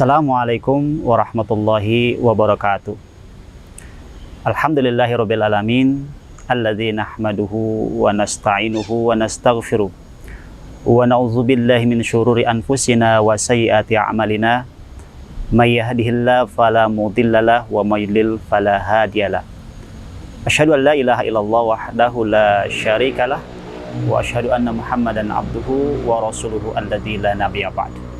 Assalamualaikum warahmatullahi wabarakatuh. Alhamdulillahirabbil alamin, alladzi nahmaduhu wa nasta'inuhu wa nastaghfiruh wa na'udzubillahi min syururi anfusina wa sayyiati a'malina. May yahdihillahu fala mudhillalah wa may yudlil fala hadiyalah. Asyhadu an la ilaha illallah wahdahu la syarikalah wa asyhadu anna Muhammadan abduhu wa rasuluhu alladzi la nabiyya ba'd.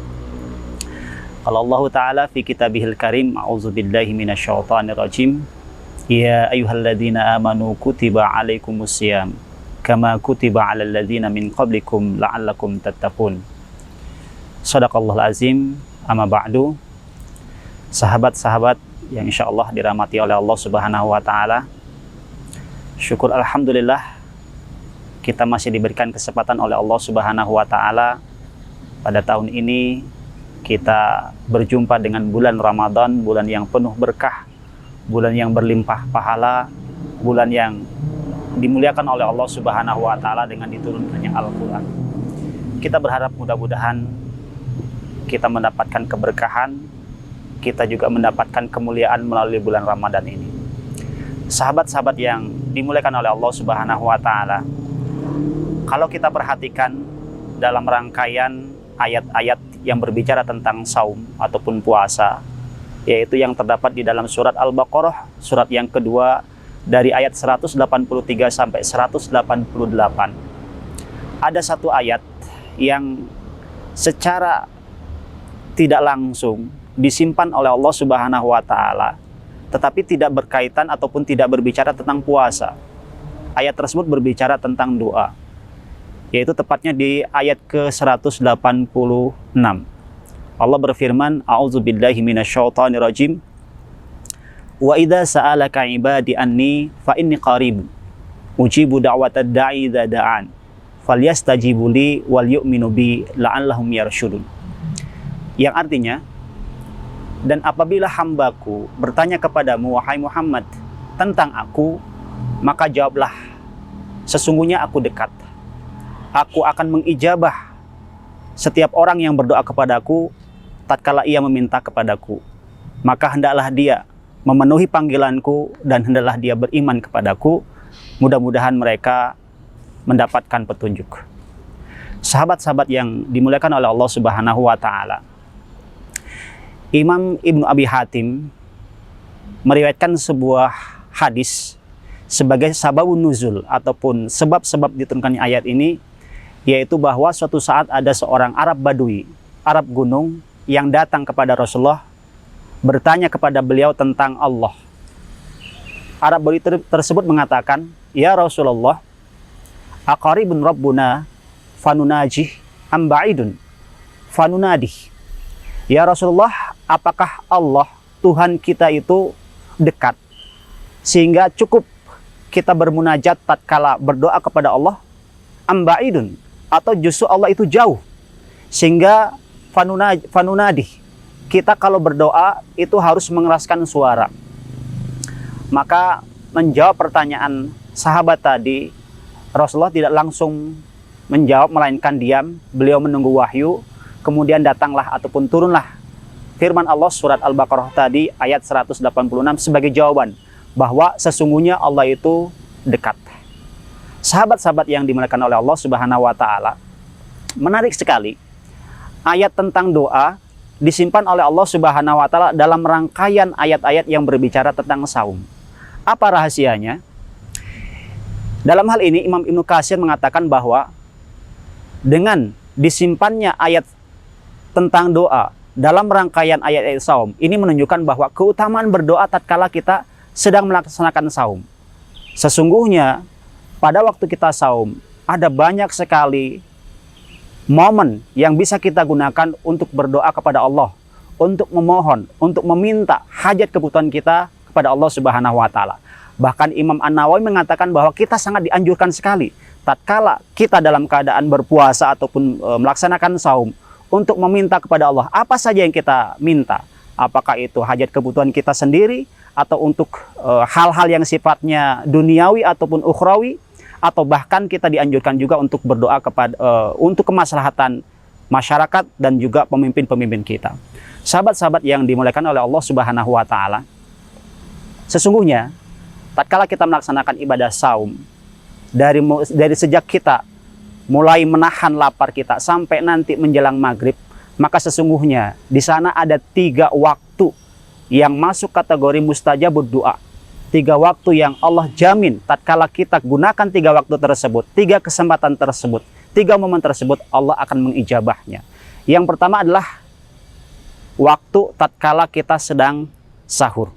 Qala Allah Ta'ala fi kitabihil karim, a'udzubillahi minasyaitonir rajim. Ya ayyuhalladzina amanu kutiba alaikumusiyam kama kutiba alal ladzina min qablikum la'allakum tattaqun. Shadaqallahul azim. Amma ba'du. Sahabat-sahabat yang insyaallah dirahmati oleh Allah Subhanahu wa taala. Syukur alhamdulillah kita masih diberikan kesempatan oleh Allah Subhanahu wa taala pada tahun ini kita berjumpa dengan bulan Ramadan, bulan yang penuh berkah, bulan yang berlimpah pahala, bulan yang dimuliakan oleh Allah Subhanahu wa taala dengan diturunkannya Al-Qur'an. Kita berharap mudah-mudahan kita mendapatkan keberkahan, kita juga mendapatkan kemuliaan melalui bulan Ramadan ini. Sahabat-sahabat yang dimuliakan oleh Allah Subhanahu wa taala, kalau kita perhatikan dalam rangkaian ayat-ayat yang berbicara tentang saum ataupun puasa, yaitu yang terdapat di dalam surat Al-Baqarah, surat yang kedua dari ayat 183 sampai 188. Ada satu ayat yang secara tidak langsung disimpan oleh Allah Subhanahu wa taala, tetapi tidak berkaitan ataupun tidak berbicara tentang puasa. Ayat tersebut berbicara tentang doa, yaitu tepatnya di ayat ke-186. Allah berfirman, a'udzubillahi minasyaitonir rajim. Wa idza sa'alaka 'ibadi anni fa inni qarib ujibu da'watad da'i idza da'an falyastajibu li wal yu'minu bi la'allahum yarshudun. Yang artinya, dan apabila hambaku bertanya kepadamu wahai Muhammad tentang aku, maka jawablah, sesungguhnya aku dekat. Aku akan mengijabah setiap orang yang berdoa kepadaku tatkala ia meminta kepadaku. Maka hendaklah dia memenuhi panggilanku dan hendaklah dia beriman kepadaku. Mudah-mudahan mereka mendapatkan petunjuk. Sahabat-sahabat yang dimuliakan oleh Allah Subhanahu wa taala, Imam Ibnu Abi Hatim meriwayatkan sebuah hadis sebagai sababun nuzul ataupun sebab-sebab diturunkannya ayat ini, yaitu bahwa suatu saat ada seorang Arab Badui, Arab gunung, yang datang kepada Rasulullah bertanya kepada beliau tentang Allah. Arab Badui tersebut mengatakan, "Ya Rasulullah, aqaribun rabbuna fanunajih am ba'idun fanunadih?" Ya Rasulullah, apakah Allah Tuhan kita itu dekat sehingga cukup kita bermunajat tatkala berdoa kepada Allah, am ba'idun, atau justru Allah itu jauh sehingga fanunadih, kita kalau berdoa itu harus mengeraskan suara? Maka menjawab pertanyaan sahabat tadi, Rasulullah tidak langsung menjawab melainkan diam. Beliau menunggu wahyu, kemudian datanglah ataupun turunlah firman Allah surat Al-Baqarah tadi ayat 186 sebagai jawaban bahwa sesungguhnya Allah itu dekat. Sahabat-sahabat yang dimuliakan oleh Allah Subhanahu wa taala, menarik sekali ayat tentang doa disimpan oleh Allah Subhanahu wa taala dalam rangkaian ayat-ayat yang berbicara tentang saum. Apa rahasianya? Dalam hal ini Imam Ibnu Katsir mengatakan bahwa dengan disimpannya ayat tentang doa dalam rangkaian ayat-ayat saum ini menunjukkan bahwa keutamaan berdoa tatkala kita sedang melaksanakan saum. Sesungguhnya pada waktu kita saum ada banyak sekali momen yang bisa kita gunakan untuk berdoa kepada Allah, untuk memohon, untuk meminta hajat kebutuhan kita kepada Allah Subhanahu wa taala. Bahkan Imam An-Nawawi mengatakan bahwa kita sangat dianjurkan sekali tatkala kita dalam keadaan berpuasa ataupun melaksanakan saum untuk meminta kepada Allah apa saja yang kita minta. Apakah itu hajat kebutuhan kita sendiri atau untuk hal-hal yang sifatnya duniawi ataupun ukhrawi, atau bahkan kita dianjurkan juga untuk berdoa kepada untuk kemaslahatan masyarakat dan juga pemimpin-pemimpin kita. Sahabat-sahabat yang dimuliakan oleh Allah Subhanahu wa taala, sesungguhnya tatkala kita melaksanakan ibadah saum, dari sejak kita mulai menahan lapar kita sampai nanti menjelang maghrib, maka sesungguhnya di sana ada 3 waktu yang masuk kategori mustajabud doa. 3 waktu yang Allah jamin tatkala kita gunakan 3 waktu tersebut, 3 kesempatan tersebut, 3 momen tersebut, Allah akan mengijabahnya. Yang pertama adalah waktu tatkala kita sedang sahur.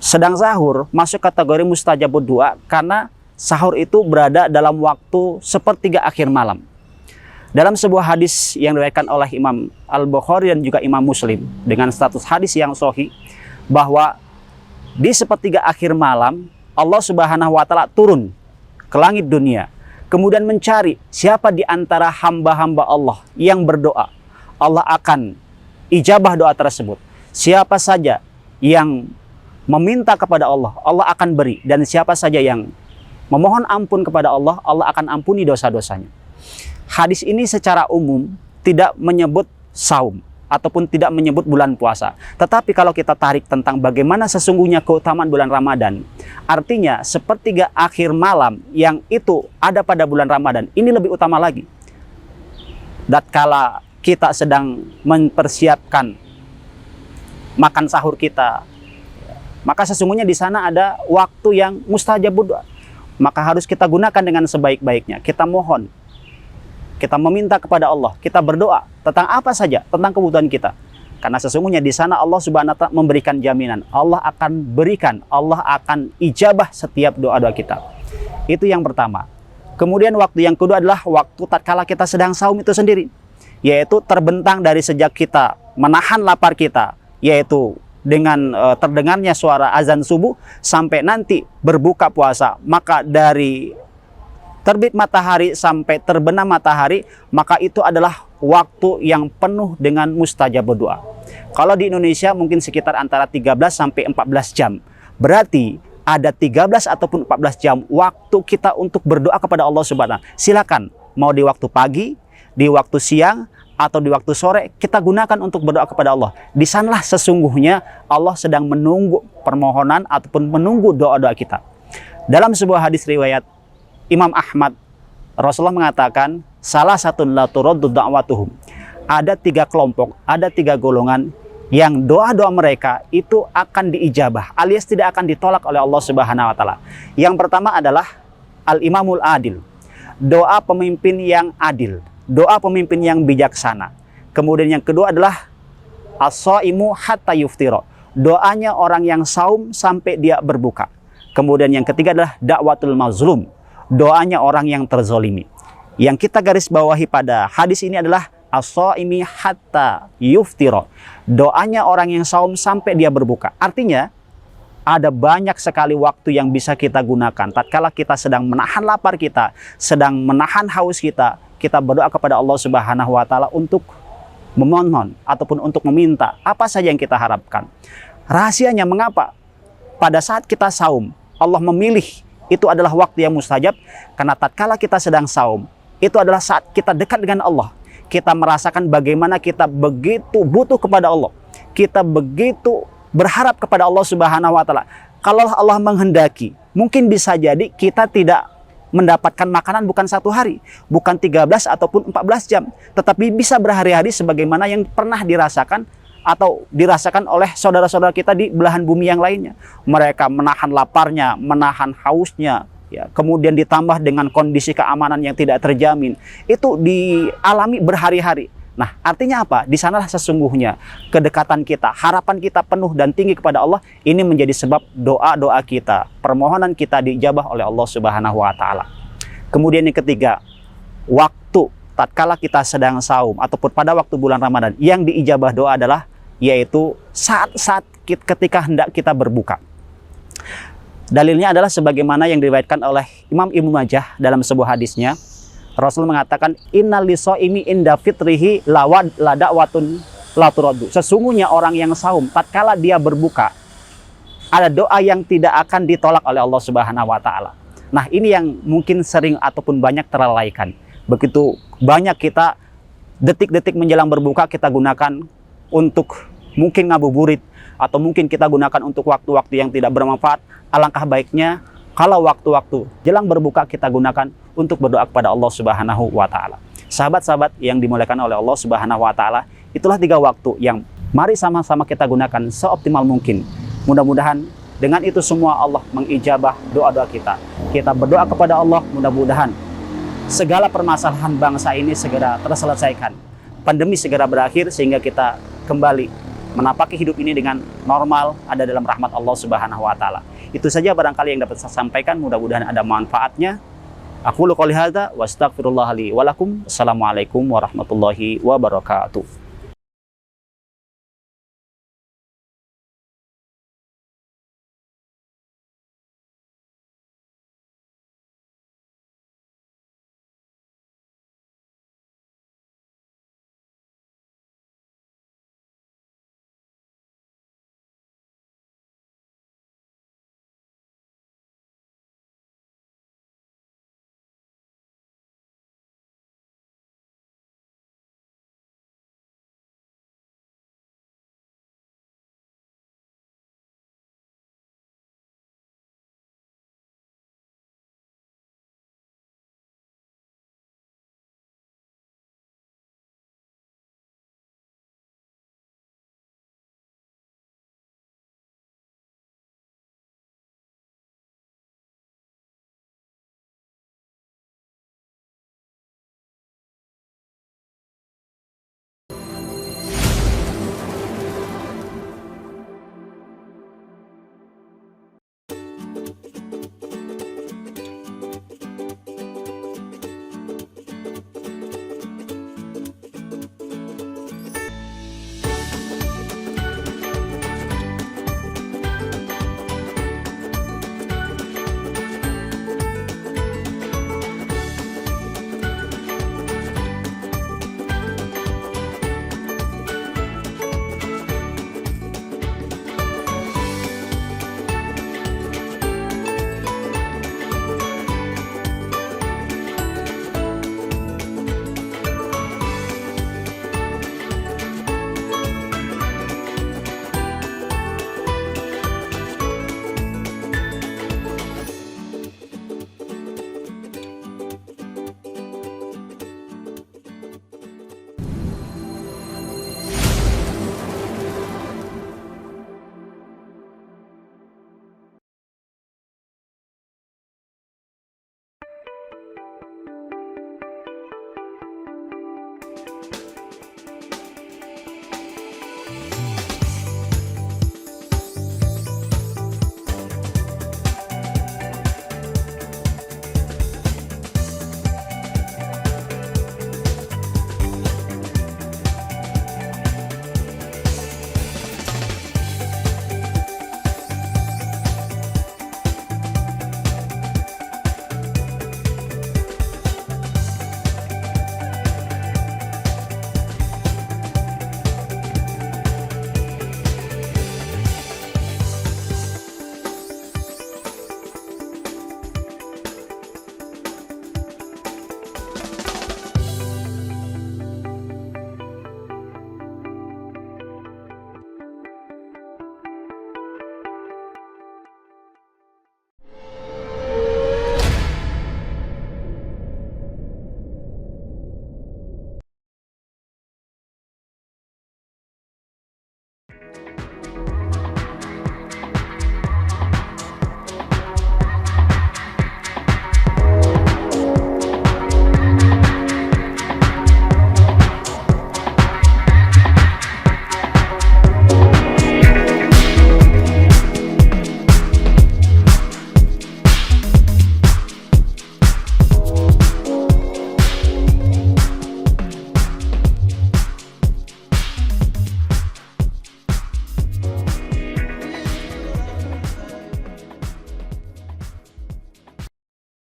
Sedang sahur masuk kategori mustajabud doa karena sahur itu berada dalam waktu sepertiga akhir malam. Dalam sebuah hadis yang diriwayatkan oleh Imam Al-Bukhari dan juga Imam Muslim dengan status hadis yang sahih, bahwa di sepertiga akhir malam Allah Subhanahu wa taala turun ke langit dunia, kemudian mencari siapa di antara hamba-hamba Allah yang berdoa. Allah akan ijabah doa tersebut. Siapa saja yang meminta kepada Allah, Allah akan beri. Dan siapa saja yang memohon ampun kepada Allah, Allah akan ampuni dosa-dosanya. Hadis ini secara umum tidak menyebut saum ataupun tidak menyebut bulan puasa. Tetapi kalau kita tarik tentang bagaimana sesungguhnya keutamaan bulan Ramadan, artinya sepertiga akhir malam yang itu ada pada bulan Ramadan, ini lebih utama lagi. Tatkala kita sedang mempersiapkan makan sahur kita, maka sesungguhnya di sana ada waktu yang mustajabud doa. Maka harus kita gunakan dengan sebaik-baiknya. Kita mohon, kita meminta kepada Allah, kita berdoa tentang apa saja, tentang kebutuhan kita. Karena sesungguhnya di sana Allah Subhanahu wa taala memberikan jaminan, Allah akan berikan, Allah akan ijabah setiap doa-doa kita. Itu yang pertama. Kemudian waktu yang kedua adalah waktu tatkala kita sedang saum itu sendiri, yaitu terbentang dari sejak kita menahan lapar kita, yaitu dengan terdengarnya suara azan subuh sampai nanti berbuka puasa. Maka dari terbit matahari sampai terbenam matahari, maka itu adalah waktu yang penuh dengan mustajabah doa. Kalau di Indonesia mungkin sekitar antara 13 sampai 14 jam. Berarti ada 13 ataupun 14 jam waktu kita untuk berdoa kepada Allah Subhanahu wa taala. Silakan mau di waktu pagi, di waktu siang, atau di waktu sore, kita gunakan untuk berdoa kepada Allah. Di sanalah sesungguhnya Allah sedang menunggu permohonan ataupun menunggu doa-doa kita. Dalam sebuah hadis riwayat Imam Ahmad, Rasulullah mengatakan, salah satu la turaddu da'watuhum. Ada 3 kelompok, ada 3 golongan yang doa-doa mereka itu akan diijabah, alias tidak akan ditolak oleh Allah Subhanahu wa taala. Yang pertama adalah al-imamul adil. Doa pemimpin yang adil, doa pemimpin yang bijaksana. Kemudian yang kedua adalah as-shaimu hatta yuftira. Doanya orang yang saum sampai dia berbuka. Kemudian yang ketiga adalah dakwatul mazlum. Doanya orang yang terzolimi. Yang kita garis bawahi pada hadis ini adalah as-shaimi hatta yuftira. Doanya orang yang saum sampai dia berbuka. Artinya ada banyak sekali waktu yang bisa kita gunakan. Tatkala kita sedang menahan lapar kita, sedang menahan haus kita, kita berdoa kepada Allah Subhanahu wa taala untuk memohon ataupun untuk meminta apa saja yang kita harapkan. Rahasianya mengapa pada saat kita saum Allah memilih itu adalah waktu yang mustajab, karena tatkala kita sedang saum itu adalah saat kita dekat dengan Allah. Kita merasakan bagaimana kita begitu butuh kepada Allah. Kita begitu berharap kepada Allah Subhanahu wa taala. Kalau Allah menghendaki, mungkin bisa jadi kita tidak mendapatkan makanan bukan 1 hari, bukan 13 ataupun 14 jam, tetapi bisa berhari-hari sebagaimana yang pernah dirasakan atau dirasakan oleh saudara-saudara kita di belahan bumi yang lainnya. Mereka menahan laparnya, menahan hausnya, ya, kemudian ditambah dengan kondisi keamanan yang tidak terjamin. Itu dialami berhari-hari. Nah, artinya apa? Di sanalah sesungguhnya kedekatan kita, harapan kita penuh dan tinggi kepada Allah. Ini menjadi sebab doa-doa kita, permohonan kita diijabah oleh Allah Subhanahu wa taala. Kemudian yang ketiga, waktu tatkala kita sedang saum ataupun pada waktu bulan Ramadan yang diijabah doa adalah yaitu saat-saat ketika hendak kita berbuka. Dalilnya adalah sebagaimana yang diriwayatkan oleh Imam Ibnu Majah dalam sebuah hadisnya. Rasul mengatakan, innal lisaimi inda fitrihi ladakwatun la turaddu. Sesungguhnya orang yang saum tatkala dia berbuka ada doa yang tidak akan ditolak oleh Allah Subhanahu wa taala. Nah, ini yang mungkin sering ataupun banyak terlalaikan. Begitu banyak kita detik-detik menjelang berbuka kita gunakan untuk mungkin ngabuburit, atau mungkin kita gunakan untuk waktu-waktu yang tidak bermanfaat, alangkah baiknya kalau waktu-waktu jelang berbuka kita gunakan untuk berdoa kepada Allah Subhanahu wa Ta'ala. Sahabat-sahabat yang dimuliakan oleh Allah Subhanahu wa Ta'ala, itulah 3 waktu yang mari sama-sama kita gunakan seoptimal mungkin. Mudah-mudahan dengan itu semua Allah mengijabah doa-doa kita. Kita berdoa kepada Allah, mudah-mudahan segala permasalahan bangsa ini segera terselesaikan, pandemi segera berakhir, sehingga kita kembali menapaki hidup ini dengan normal, ada dalam rahmat Allah Subhanahu wa Ta'ala. Itu saja barangkali yang dapat saya sampaikan, mudah-mudahan ada manfaatnya. Aku qouli hadza wa astaghfirullah li wa lakum. Assalamualaikum warahmatullahi wabarakatuh.